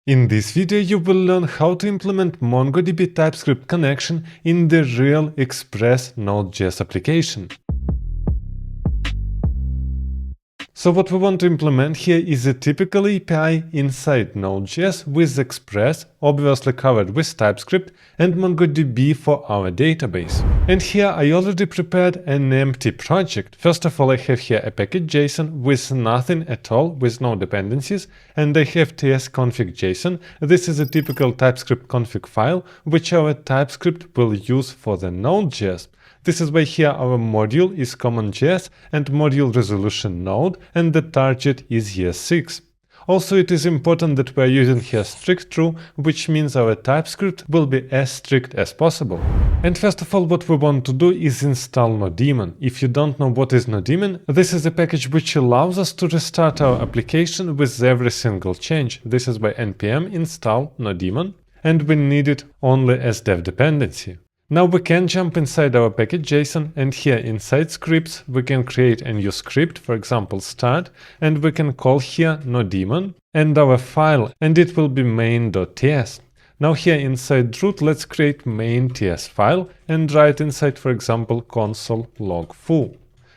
In this video you will learn how to implement MongoDB TypeScript connection in the real Express Node.js application. So what we want to implement here is a typical API inside Node.js with Express, obviously covered with TypeScript, and MongoDB for our database. And here I already prepared an empty project. First of all, I have here a package.json with nothing at all, with no dependencies, and I have tsconfig.json. This is a typical TypeScript config file, which our TypeScript will use for the Node.js. This is why here our module is common.js and module resolution node, and the target is year 6. Also, it is important that we are using here strict true, which means our TypeScript will be as strict as possible. And first of all, what we want to do is install nodaemon. If you don't know what is nodaemon, this is a package which allows us to restart our application with every single change. This is by npm install nodaemon, and we need it only as dev dependency. Now we can jump inside our package.json, and here inside scripts we can create a new script, for example start, and we can call here nodaemon and our file, and it will be main.ts. Now here inside root let's create main.ts file and write inside, for example, console log foo.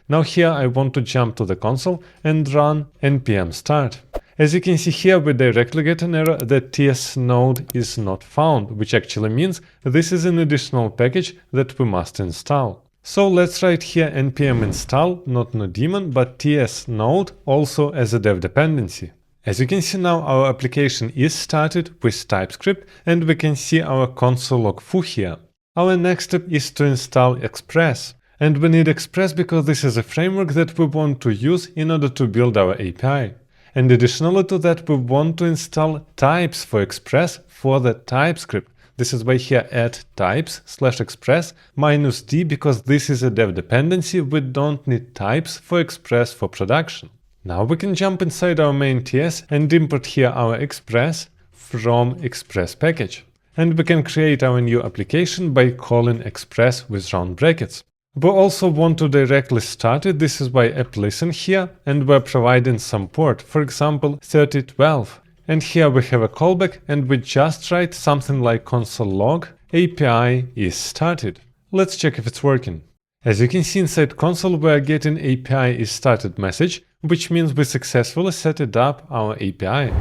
Now here I want to jump to the console and run npm start. As you can see here, we directly get an error that ts node is not found, which actually means this is an additional package that we must install. So let's write here npm install, not nodaemon, but ts node also as a dev dependency. As you can see now, our application is started with TypeScript, and we can see our console log foo here. Our next step is to install Express. And we need Express because this is a framework that we want to use in order to build our API. And additionally to that, we want to install types for Express for the TypeScript. This is why here add types/express -d, because this is a dev dependency. We don't need types for Express for production. Now we can jump inside our main.ts and import here our Express from Express package. And we can create our new application by calling Express with round brackets. We also want to directly start it. This is why app listen here, and we're providing some port, for example 3012. And here we have a callback, and we just write something like console log API is started. Let's check if it's working. As you can see inside console, we are getting API is started message, which means we successfully set it up our API.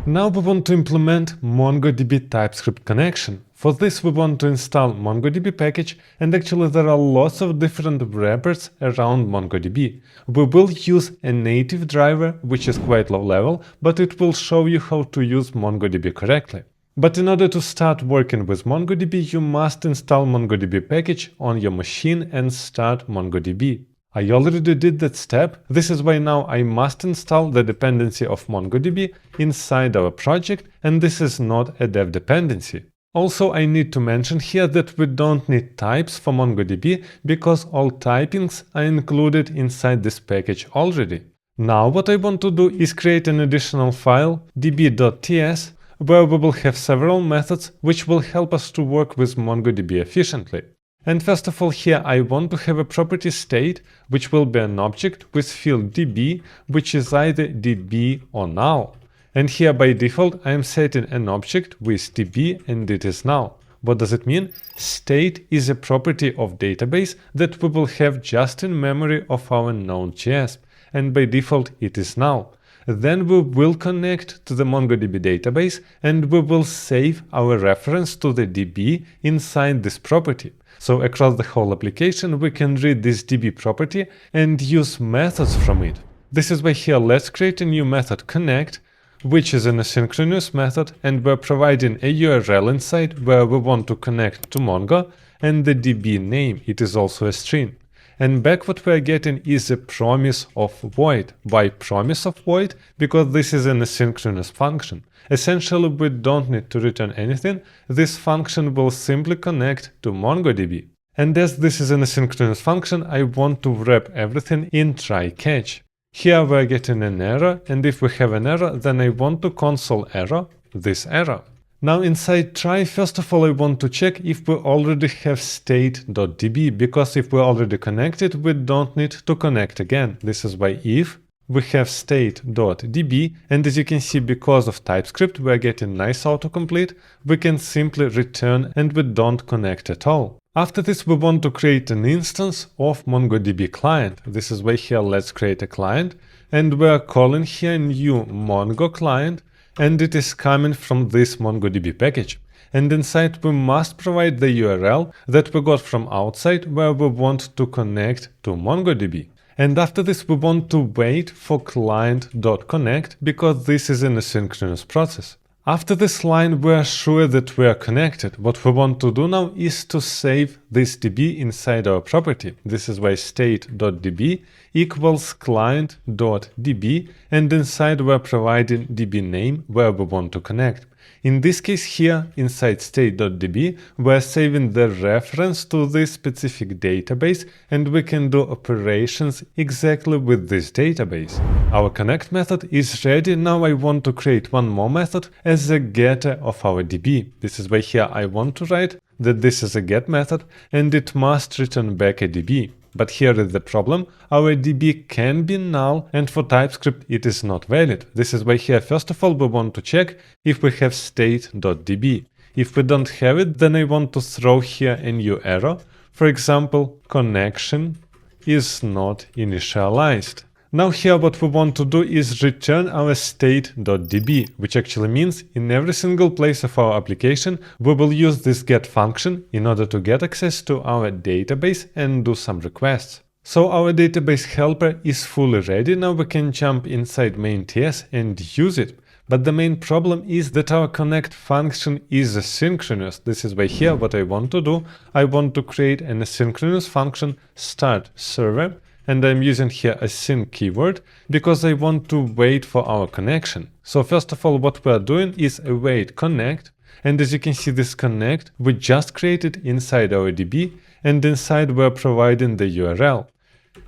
Now we want to implement MongoDB TypeScript connection. For this we want to install MongoDB package, and actually there are lots of different wrappers around MongoDB. We will use a native driver, which is quite low level, but it will show you how to use MongoDB correctly. But in order to start working with MongoDB, you must install MongoDB package on your machine and start MongoDB. I already did that step. This is why now I must install the dependency of MongoDB inside our project, and this is not a dev dependency. Also, I need to mention here that we don't need types for MongoDB because all typings are included inside this package already. Now what I want to do is create an additional file, db.ts, where we will have several methods which will help us to work with MongoDB efficiently. And first of all, here I want to have a property state, which will be an object with field db, which is either db or null. And here by default, I am setting an object with db and it is null. What does it mean? State is a property of database that we will have just in memory of our Node.js, and by default it is null. Then we will connect to the MongoDB database and we will save our reference to the db inside this property. So across the whole application we can read this db property and use methods from it. This is why here let's create a new method connect, which is an asynchronous method, and we're providing a URL inside where we want to connect to Mongo, and the db name, it is also a string. And back what we are getting is a promise of void. Why promise of void? Because this is an asynchronous function. Essentially, we don't need to return anything. This function will simply connect to MongoDB. And as this is an asynchronous function, I want to wrap everything in try catch. Here we are getting an error, and if we have an error, then I want to console error, this error. Now inside try, first of all I want to check if we already have state.db, because if we're already connected, we don't need to connect again. This is why if we have state.db, and as you can see, because of TypeScript, we're getting nice autocomplete. We can simply return and we don't connect at all. After this, we want to create an instance of MongoDB client. This is why here let's create a client, and we're calling here new Mongo client, and it is coming from this MongoDB package. And inside we must provide the URL that we got from outside where we want to connect to MongoDB. And after this we want to wait for client.connect because this is an asynchronous process. After this line we are sure that we are connected. What we want to do now is to save this DB inside our property. This is why state.db equals client.db, and inside we're providing DB name where we want to connect. In this case here, inside state.db, we're saving the reference to this specific database, and we can do operations exactly with this database. Our connect method is ready. Now I want to create one more method as a getter of our DB. This is why here I want to write that this is a get method, and it must return back a DB. But here is the problem, our DB can be null, and for TypeScript it is not valid. This is why here first of all we want to check if we have state.db. If we don't have it, then I want to throw here a new error. For example, connection is not initialized. Now here what we want to do is return our state.db, which actually means in every single place of our application we will use this get function in order to get access to our database and do some requests. So our database helper is fully ready. Now we can jump inside main TS and use it. But the main problem is that our connect function is asynchronous. This is why here what I want to do, I want to create an asynchronous function start server. And I'm using here a async keyword because I want to wait for our connection. So first of all, what we are doing is await connect. And as you can see, this connect we just created inside our DB, and inside we're providing the URL.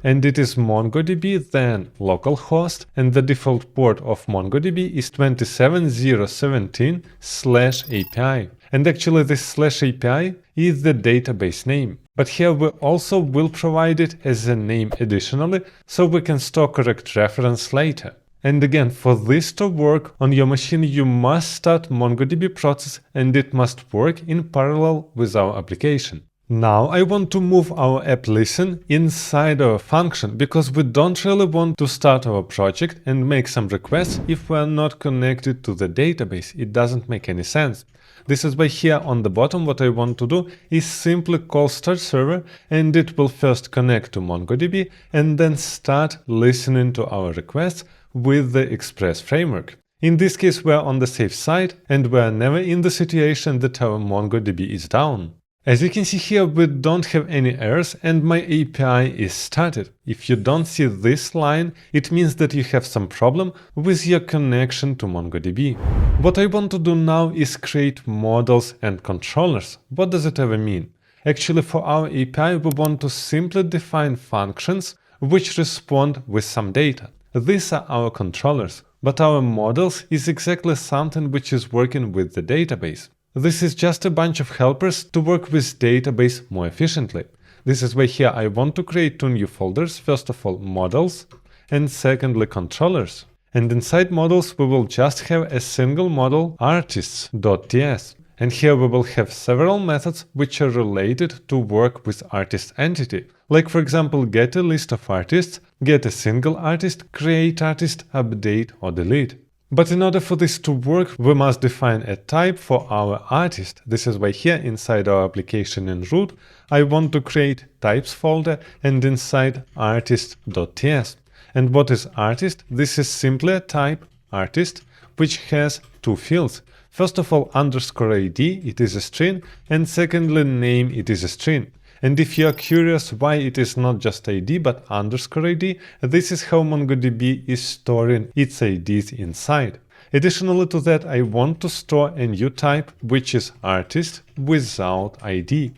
And it is MongoDB, then localhost, and the default port of MongoDB is 27017/API. And actually this /API is the database name. But here we also will provide it as a name additionally, so we can store correct reference later. And again, for this to work on your machine, you must start MongoDB process, and it must work in parallel with our application. Now I want to move our app listen inside our function because we don't really want to start our project and make some requests if we are not connected to the database. It doesn't make any sense. This is why here on the bottom what I want to do is simply call start server, and it will first connect to MongoDB and then start listening to our requests with the Express framework. In this case we are on the safe side and we are never in the situation that our MongoDB is down. As you can see here, we don't have any errors and my API is started. If you don't see this line, it means that you have some problem with your connection to MongoDB. What I want to do now is create models and controllers. What does it ever mean? Actually, for our API, we want to simply define functions which respond with some data. These are our controllers, but our models is exactly something which is working with the database. This is just a bunch of helpers to work with database more efficiently. This is why here I want to create two new folders. First of all, models, and secondly, controllers. And inside models, we will just have a single model, artists.ts. And here we will have several methods which are related to work with artist entity. Like for example, get a list of artists, get a single artist, create artist, update or delete. But in order for this to work, we must define a type for our artist. This is why here inside our application in root, I want to create types folder and inside artist.ts. And what is artist? This is simply a type, artist, which has two fields. First of all, _ID, it is a string, and secondly, name, it is a string. And if you are curious why it is not just ID but _ID, this is how MongoDB is storing its IDs inside. Additionally to that, I want to store a new type which is artist without ID.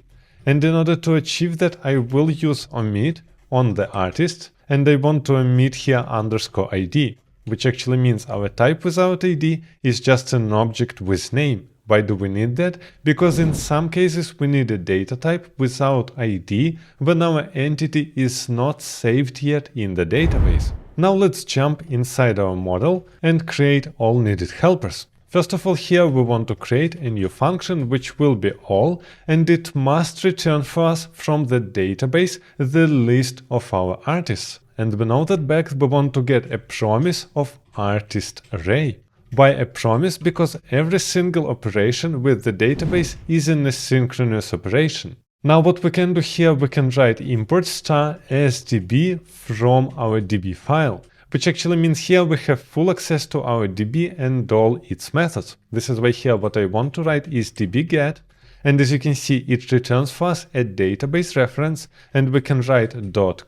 And in order to achieve that, I will use omit on the artist, and I want to omit here _ID, which actually means our type without ID is just an object with name. Why do we need that? Because in some cases we need a data type without ID when our entity is not saved yet in the database. Now let's jump inside our model and create all needed helpers. First of all, here we want to create a new function which will be all, and it must return for us from the database the list of our artists. And below that back we want to get a promise of artist array. Why a promise? Because every single operation with the database is an asynchronous operation. Now what we can do here, we can write import star as db from our db file, which actually means here we have full access to our db and all its methods. This is why here what I want to write is db-get, and as you can see it returns for us a database reference, and we can write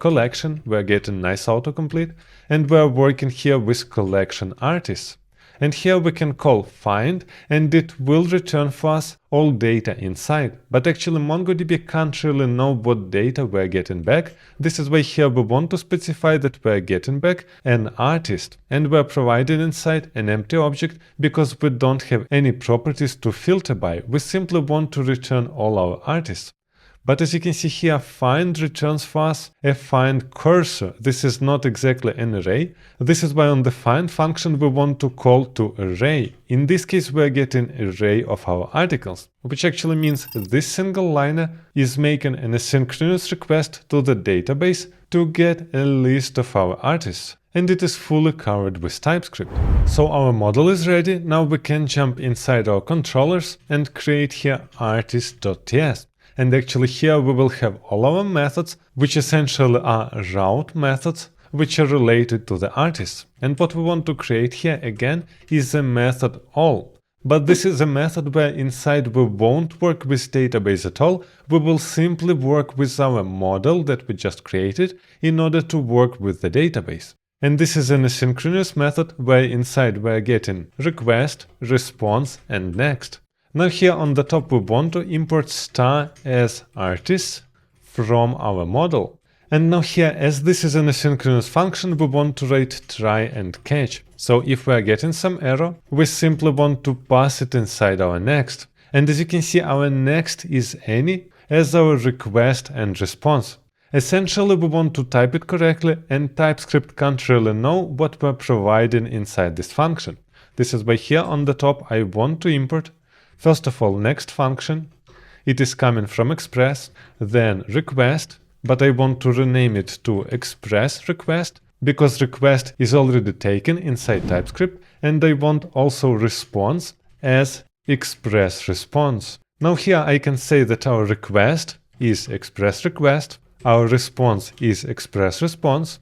.collection, we're getting nice autocomplete, and we're working here with collection artists. And here we can call find, and it will return for us all data inside. But actually MongoDB can't really know what data we're getting back. This is why here we want to specify that we're getting back an artist, and we're providing inside an empty object because we don't have any properties to filter by. We simply want to return all our artists. But as you can see here, find returns for us a find cursor. This is not exactly an array. This is why on the find function we want to call to array. In this case we are getting an array of our articles, which actually means this single liner is making an asynchronous request to the database to get a list of our artists. And it is fully covered with TypeScript. So our model is ready. Now we can jump inside our controllers and create here artist.ts. And actually here we will have all our methods, which essentially are route methods, which are related to the artists. And what we want to create here again is a method all. But this is a method where inside we won't work with database at all. We will simply work with our model that we just created in order to work with the database. And this is an asynchronous method where inside we are getting request, response, and next. Now here on the top we want to import star as artists from our model. And now here, as this is an asynchronous function, we want to write try and catch. So if we are getting some error, we simply want to pass it inside our next. And as you can see, our next is any as our request and response. Essentially, we want to type it correctly, and TypeScript can't really know what we're providing inside this function. This is why here on the top I want to import first of all next function. It is coming from express, then request, but I want to rename it to express request because request is already taken inside TypeScript, and I want also response as express response. Now here I can say that our request is express request, our response is express response,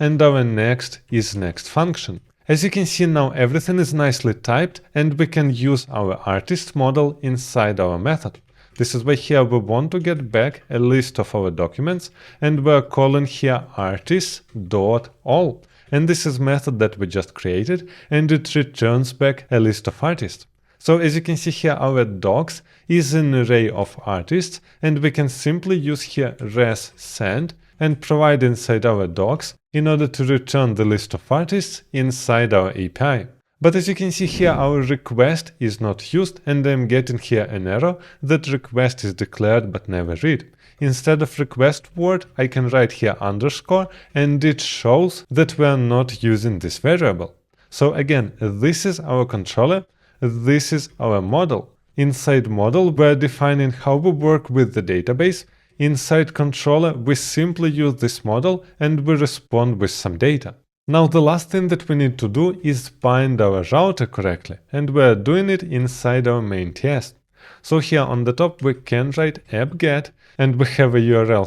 and our next is next function. As you can see now everything is nicely typed, and we can use our artist model inside our method. This is why here we want to get back a list of our documents, and we're calling here artists.all. And this is method that we just created, and it returns back a list of artists. So as you can see here, our docs is an array of artists, and we can simply use here res send and provide inside our docs in order to return the list of artists inside our API. But as you can see here, our request is not used, and I'm getting here an error that request is declared but never read. Instead of request word, I can write here underscore, and it shows that we are not using this variable. So again, this is our controller, this is our model. Inside model, we're defining how we work with the database. Inside controller, we simply use this model and we respond with some data. Now the last thing that we need to do is bind our router correctly, and we're doing it inside our main TS. So here on the top we can write app-get, and we have a URL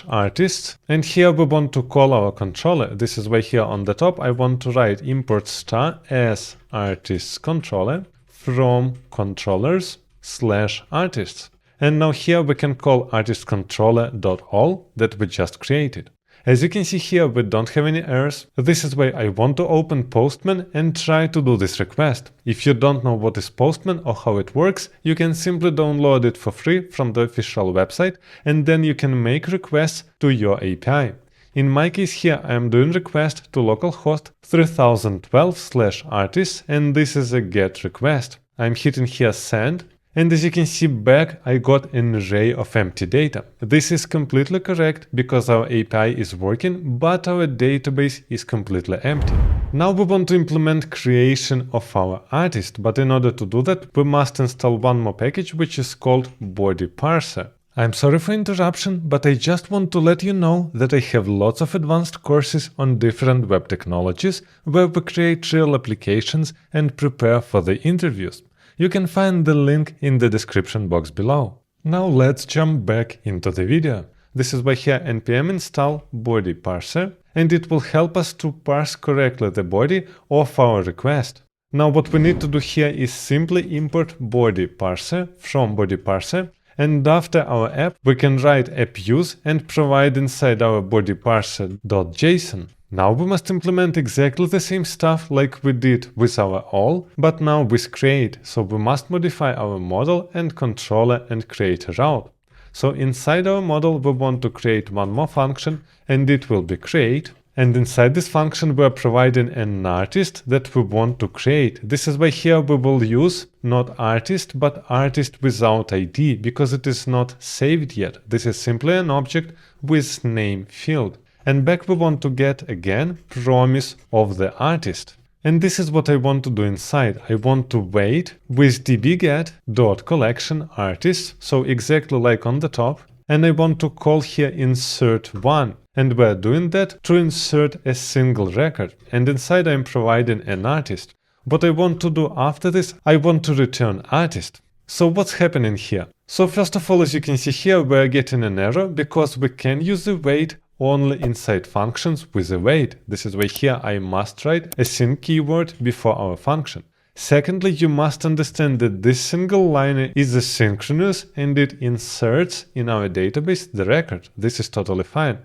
/artists, and here we want to call our controller. This is why here on the top I want to write import star as artists controller from controllers /artists. And now here we can call artistcontroller.all that we just created. As you can see here, we don't have any errors. This is why I want to open Postman and try to do this request. If you don't know what is Postman or how it works, you can simply download it for free from the official website, and then you can make requests to your API. In my case here, I am doing request to localhost 3012 /artists, and this is a GET request. I'm hitting here send, And as you can see back, I got an array of empty data. This is completely correct because our API is working, but our database is completely empty. Now we want to implement creation of our artist, but in order to do that, we must install one more package which is called body parser. I'm sorry for interruption, but I just want to let you know that I have lots of advanced courses on different web technologies where we create real applications and prepare for the interviews. You can find the link in the description box below. Now let's jump back into the video. This is by here npm install body parser, and it will help us to parse correctly the body of our request. Now what we need to do here is simply import body parser from body parser, and after our app we can write app_use and provide inside our body parser.json. Now we must implement exactly the same stuff like we did with our all, but now with create, so we must modify our model and controller and create a route. So inside our model we want to create one more function, and it will be create. And inside this function we are providing an artist that we want to create. This is why here we will use not artist but artist without ID, because it is not saved yet. This is simply an object with name field. And back we want to get again promise of the artist. And this is what I want to do inside. I want to wait with dbget.collection_artists, so exactly like on the top. And I want to call here insert1. And we're doing that to insert a single record. And inside I'm providing an artist. What I want to do after this, I want to return artist. So what's happening here? So first of all, as you can see here, we're getting an error because we can use the wait only inside functions with a wait. This is why here I must write a sync keyword before our function. Secondly, you must understand that this single line is asynchronous and it inserts in our database the record. This is totally fine.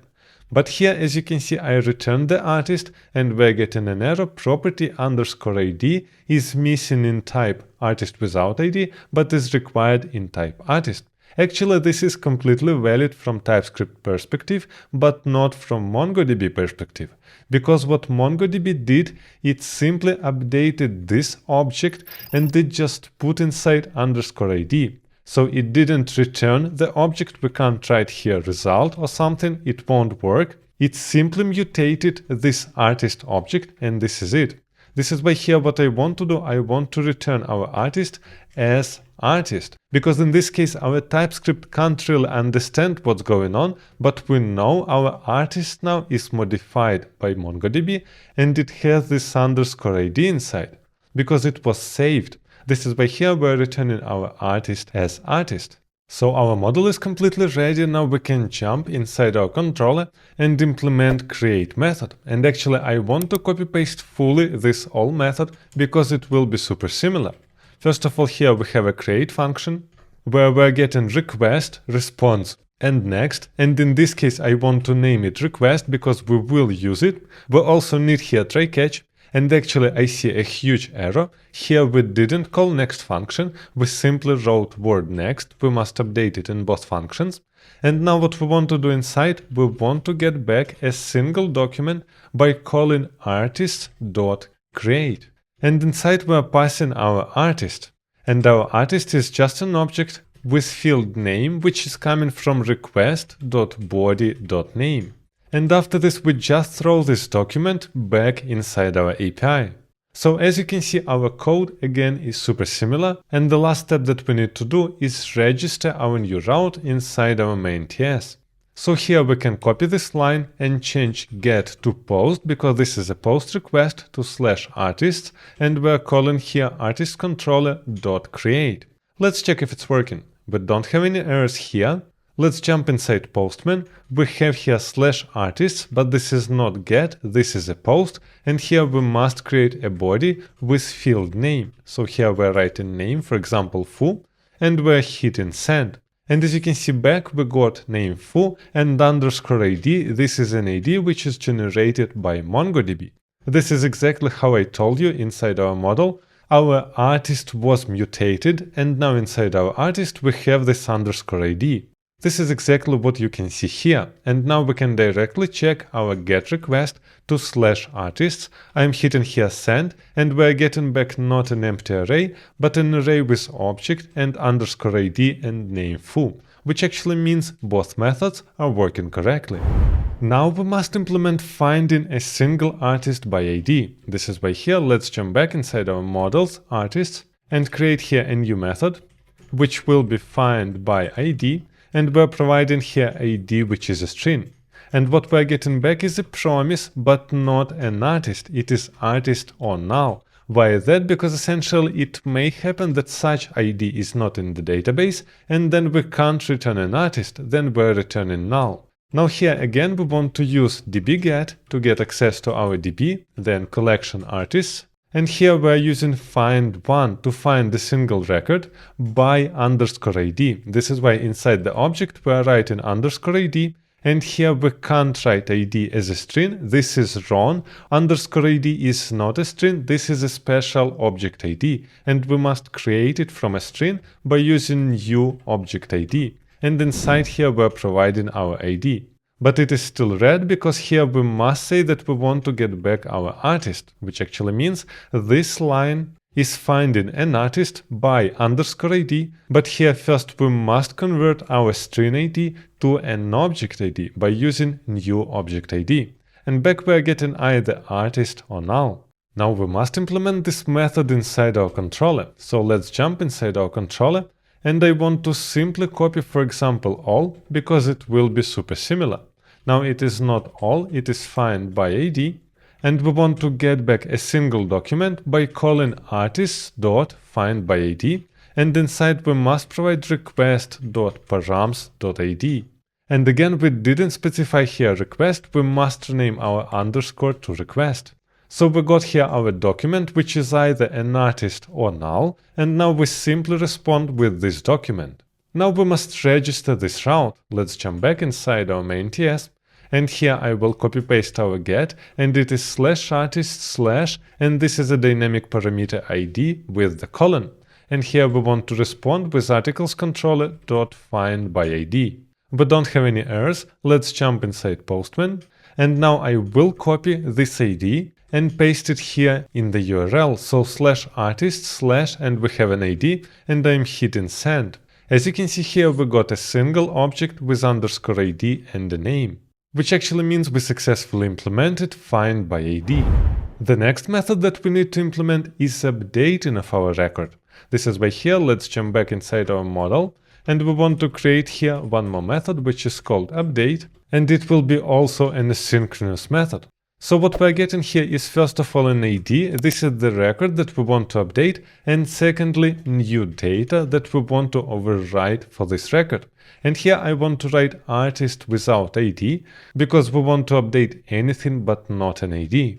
But here, as you can see, I returned the artist and we're getting an error. Property_id is missing in type artist without ID, but is required in type artist. Actually, this is completely valid from TypeScript perspective, but not from MongoDB perspective. Because what MongoDB did, it simply updated this object and it just put inside _id. So it didn't return the object. We can't write here result or something, it won't work. It simply mutated this artist object and this is it. This is why here what I want to do, I want to return our artist as artist. Because in this case our TypeScript can't really understand what's going on, but we know our artist now is modified by MongoDB and it has this _id inside because it was saved. This is why here we're returning our artist as artist. So our model is completely ready. Now we can jump inside our controller and implement create method. And actually I want to copy paste fully this all method because it will be super similar. First of all, here we have a create function where we're getting request, response and next. And in this case I want to name it request because we will use it. We also need here try catch. And actually I see a huge error. Here we didn't call next function, we simply wrote word next. We must update it in both functions. And now what we want to do inside, we want to get back a single document by calling artist.create. And inside we are passing our artist. And our artist is just an object with field name, which is coming from request.body.name. And after this, we just throw this document back inside our API. So as you can see, our code again is super similar. And the last step that we need to do is register our new route inside our main TS. So here we can copy this line and change get to post because this is a post request to /artists. And we're calling here artistcontroller.create. Let's check if it's working. We don't have any errors here. Let's jump inside Postman. We have here /artists, but this is not get, this is a post. And here we must create a body with field name. So here we're writing name, for example, foo, and we're hitting send. And as you can see back, we got name foo and _id. This is an ID which is generated by MongoDB. This is exactly how I told you inside our model. Our artist was mutated, and now inside our artist we have this _id. This is exactly what you can see here, and now we can directly check our GET request to /artists. I'm hitting here send, and we're getting back not an empty array, but an array with object and underscore ID and name foo, which actually means both methods are working correctly. Now we must implement finding a single artist by ID. This is why here let's jump back inside our models, artists, and create here a new method, which will be find by ID, and we're providing here ID, which is a string. And what we're getting back is a promise, but not an artist. It is artist or null. Why is that? Because essentially it may happen that such ID is not in the database, and then we can't return an artist, then we're returning null. Now here again we want to use dbGet to get access to our DB, then collection artists, and here we're using find1 to find the single record by underscore ID. This is why inside the object we're writing underscore ID, and here we can't write ID as a string. This is wrong. Underscore ID is not a string. This is a special object ID, and we must create it from a string by using new object ID. And inside here we're providing our ID. But it is still red because here we must say that we want to get back our artist, which actually means this line is finding an artist by underscore ID, but here first we must convert our string ID to an object ID by using new object ID. And back we're getting either artist or null. Now we must implement this method inside our controller. So let's jump inside our controller, and I want to simply copy, for example, all, because it will be super similar. Now it is not all, it is find by ID, and we want to get back a single document by calling artists.findById, and inside we must provide request.params.id. And again, we didn't specify here request, we must rename our underscore to request. So we got here our document, which is either an artist or null, and now we simply respond with this document. Now we must register this route. Let's jump back inside our main TS, and here I will copy paste our get, and it is /artist/ and this is a dynamic parameter ID with the colon. And here we want to respond with articles controller.findById. We don't have any errors. Let's jump inside Postman, and now I will copy this ID and paste it here in the URL. So /artist/ and we have an ID, and I'm hitting send. As you can see here, we got a single object with underscore ID and a name, which actually means we successfully implemented find by ID. The next method that we need to implement is updating of our record. This is why here let's jump back inside our model, and we want to create here one more method which is called update, and it will be also an asynchronous method. So what we're getting here is first of all an ID, this is the record that we want to update, and secondly new data that we want to override for this record. And here I want to write artist without ID, because we want to update anything but not an ID.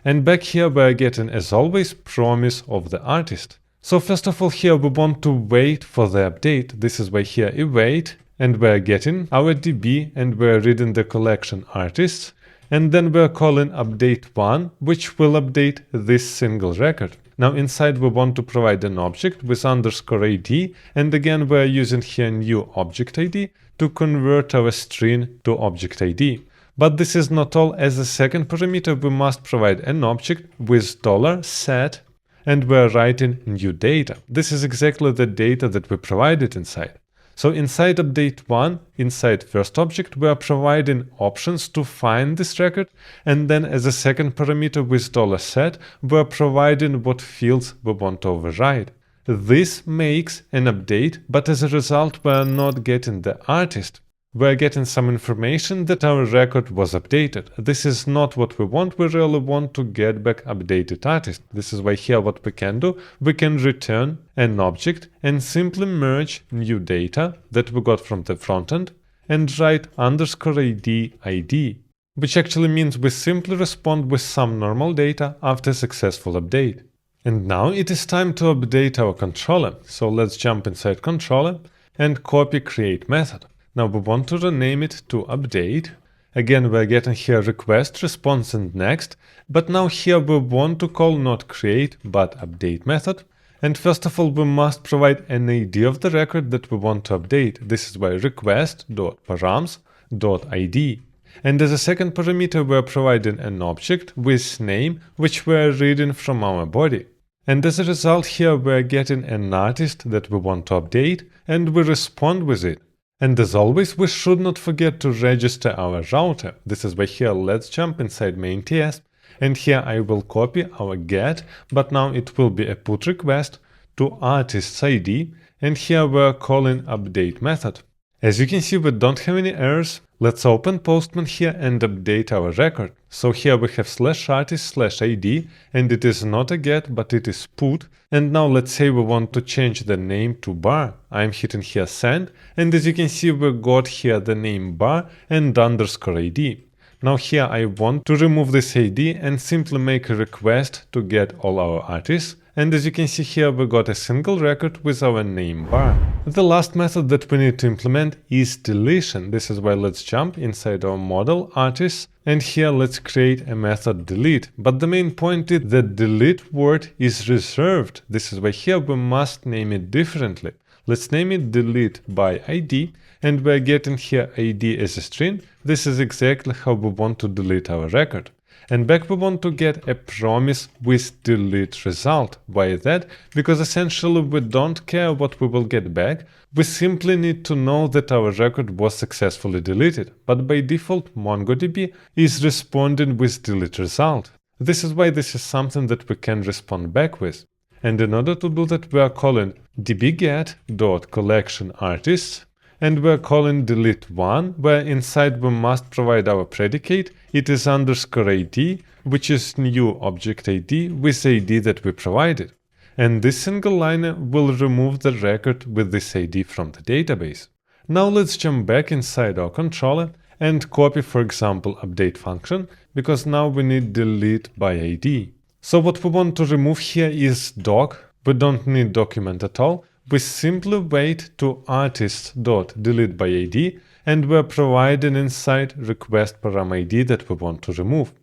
And back here we're getting, as always, promise of the artist. So first of all here we want to wait for the update. This is why here await, and we're getting our DB, and we're reading the collection artists. And then we're calling update1, which will update this single record. Now inside we want to provide an object with underscore ID, and again we're using here new object ID to convert our string to object ID. But this is not all. As a second parameter we must provide an object with $set, and we're writing new data. This is exactly the data that we provided inside. So inside update1, inside first object, we are providing options to find this record, and then as a second parameter with $set, we are providing what fields we want to override. This makes an update, but as a result, we are not getting the artist. We are getting some information that our record was updated. This is not what we want. We really want to get back updated artist. This is why here what we can do, we can return an object and simply merge new data that we got from the frontend and write underscore ID, which actually means we simply respond with some normal data after successful update. And now it is time to update our controller. So let's jump inside controller and copy create method. Now we want to rename it to update. Again, we're getting here request, response, and next. But now here we want to call not create, but update method. And first of all, we must provide an ID of the record that we want to update. This is by request.params.id. And as a second parameter, we're providing an object with name, which we're reading from our body. And as a result, here we're getting an artist that we want to update, and we respond with it. And as always, we should not forget to register our router. This is why here let's jump inside main TS. And here I will copy our get, but now it will be a put request to artist's ID, and here we're calling update method. As you can see, we don't have any errors. Let's open Postman here and update our record. So here we have /artist/ID, and it is not a get, but it is put. And now let's say we want to change the name to bar. I'm hitting here send, and as you can see, we got here the name bar and _ID. Now here I want to remove this ID and simply make a request to get all our artists. And as you can see here, we got a single record with our name bar. The last method that we need to implement is deletion. This is why let's jump inside our model artists, and here let's create a method delete. But the main point is that delete word is reserved. This is why here we must name it differently. Let's name it delete by ID, and we're getting here ID as a string. This is exactly how we want to delete our record. And back we want to get a promise with delete result. Why that? Because essentially we don't care what we will get back. We simply need to know that our record was successfully deleted. But by default, MongoDB is responding with delete result. This is why this is something that we can respond back with. And in order to do that, we are calling dbget.collectionArtists, and we're calling delete1, where inside we must provide our predicate. It is _ID, which is new object ID with ID that we provided. And this single liner will remove the record with this ID from the database. Now let's jump back inside our controller and copy, for example, update function, because now we need delete by ID. So what we want to remove here is doc. We don't need document at all. We simply wait to artist.delete by ID, and we're providing inside request param ID that we want to remove.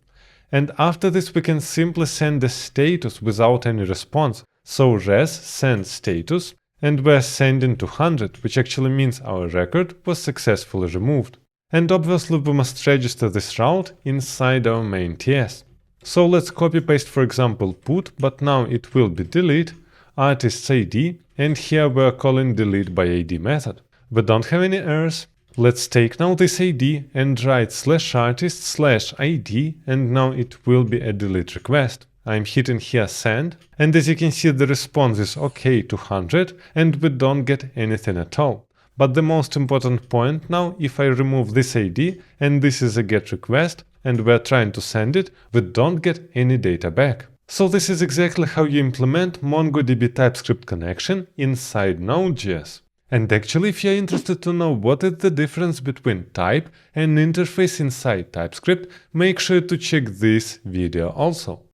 And after this, we can simply send the status without any response. So res send status, and we're sending to 100, which actually means our record was successfully removed. And obviously, we must register this route inside our main TS. So let's copy paste, for example, put, but now it will be delete artist's ID, and here we're calling delete by ID method. We don't have any errors. Let's take now this ID and write /artist/ID, and now it will be a delete request. I'm hitting here send, and as you can see, the response is OK to 100, and we don't get anything at all. But the most important point now, if I remove this ID, and this is a GET request, and we're trying to send it, we don't get any data back. So this is exactly how you implement MongoDB TypeScript connection inside Node.js. And actually, if you're interested to know what is the difference between type and interface inside TypeScript, make sure to check this video also.